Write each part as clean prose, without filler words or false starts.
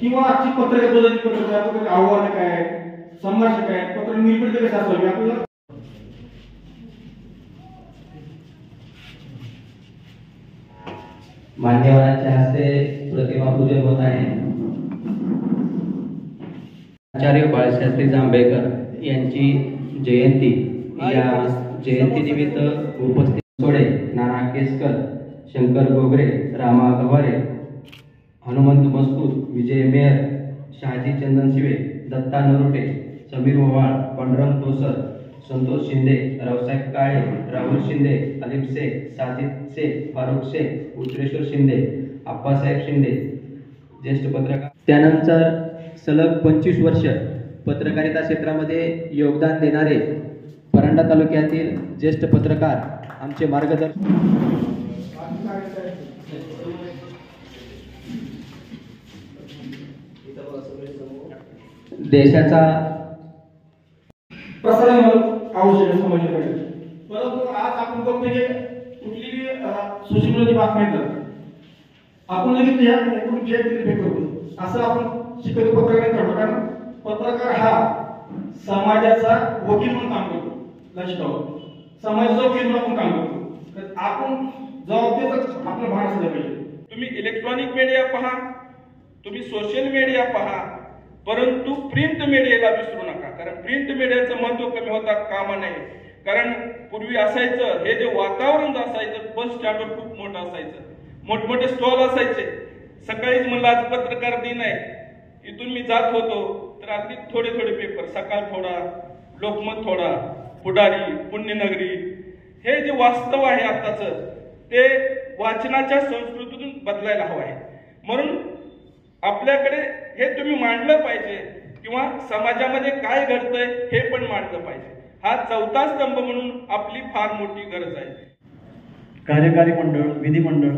किंवा आजची पत्रकार बदलची पत्रकार आव्हानं काय आहेत, संघर्ष काय आहेत, पत्र निर्मिती कशी असावी आपल्याला मान्यवरांच्या हस्ते प्रतिमा पूजन होत आहे। आचार्य बाळशास्त्री जांभेकर यांची जयंती, या जयंतीनिमित्त उपस्थित सोडे, नाना केसकर, शंकर गोगरे, रामा गवारे, हनुमंत मस्कूर, विजय मेयर, शहाजी चंदन शिवे, दत्ता नरोटे, समीर ओवाळ, पांडुरंग तोसर, संतोष शिंदे, रावसाहेब काळे, राहुल शिंदे, अलीम शेख, साजिद शेख, फारुख शेख, उत्तरेश्वर शिंदे, आप्पासाहेब शिंदे ज्येष्ठ पत्रकार। त्यानंतर सलग 25 वर्ष पत्रकारिता क्षेत्रामध्ये योगदान देणारे परांडा तालुक्यातील ज्येष्ठ पत्रकार आमचे मार्गदर्शक देशाचा प्रसारण आवश्यक आहे समाजाकडे। परंतु आज आपण बघतो की कुठलीही सोशल मीडियाची बातमी येतात, आपण लगेच या एकूण जे क्लिक करतो असं आपण शिकवतो पत्रकार करतो। कारण पत्रकार हा समाजाचा वकील म्हणून काम करतो, लक्षात समाजाचा वकील म्हणून आपण काम करतो। तर आपण जबाबदारीचं आपलं भान असलं पाहिजे। तुम्ही इलेक्ट्रॉनिक मीडिया पहा, तुम्ही सोशल मीडिया पहा, परंतु प्रिंट मीडियाला विसरू नका। कारण प्रिंट मीडियाचं महत्व कमी होता कामा नये। कारण पूर्वी असायचं हे जे वातावरण असायचं, बस स्टँडवर खूप मोठं असायचं, मोठमोठे स्टॉल असायचे। सकाळीच म्हणलं आज पत्रकार दिन आहे, इथून मी जात होतो तर अगदी थोडे थोडे पेपर, सकाळ थोडा, लोकमत थोडा, पुढारी, पुण्यनगरी, हे जे वास्तव आहे आताचं ते वाचनाच्या संस्कृतीतून बदलायला हवं आहे। म्हणून आपल्याकडे हे तुम्ही मांडलं पाहिजे किंवा समाजामध्ये काय घडतंय हे पण मांडलं पाहिजे। हा चौथा स्तंभ म्हणून आपली फार मोठी गरज आहे। कार्यकारी मंडळ, विधिमंडळ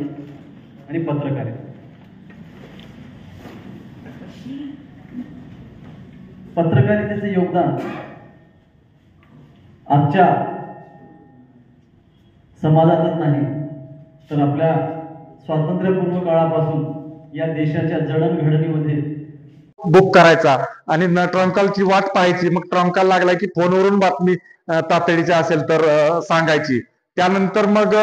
आणि पत्रकारिता, पत्रकारितेचे योगदान आजच्या समाजातच नाही तर आपल्या स्वातंत्र्यपूर्व काळापासून या देशाच्या जडणघडणीमध्ये बुक करायचा आणि ट्रंकालची वाट पाहायची। मग ट्रंकाल लागला की फोनवरून बातमी तातडीची असेल तर सांगायची। त्यानंतर मग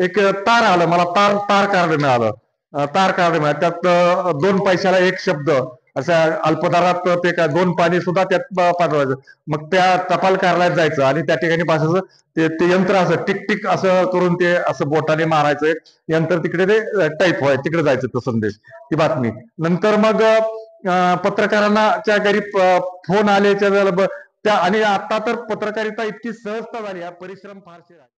एक तार आलं, मला तार कार्ड मिळालं, तार कार्ड मिळालं। त्यात 2 पैशाला 1 शब्द अशा अल्पदरात ते 2 पाणी सुद्धा त्यात पाठवायचं। मग त्या टपाल कार्यालयात जायचं आणि त्या ठिकाणी बसायचं। ते यंत्र असं टिक टिक असं करून ते असं बोटाने मारायचं, एक यंत्र तिकडे ते टाईप व्हायचं, तिकडे जायचं तो संदेश, ती बातमी। नंतर मग पत्रकारांना च्या घरी फोन आले त्या, आणि आता तर पत्रकारिता इतकी सहजता झाली, परिश्रम फारसे झाले।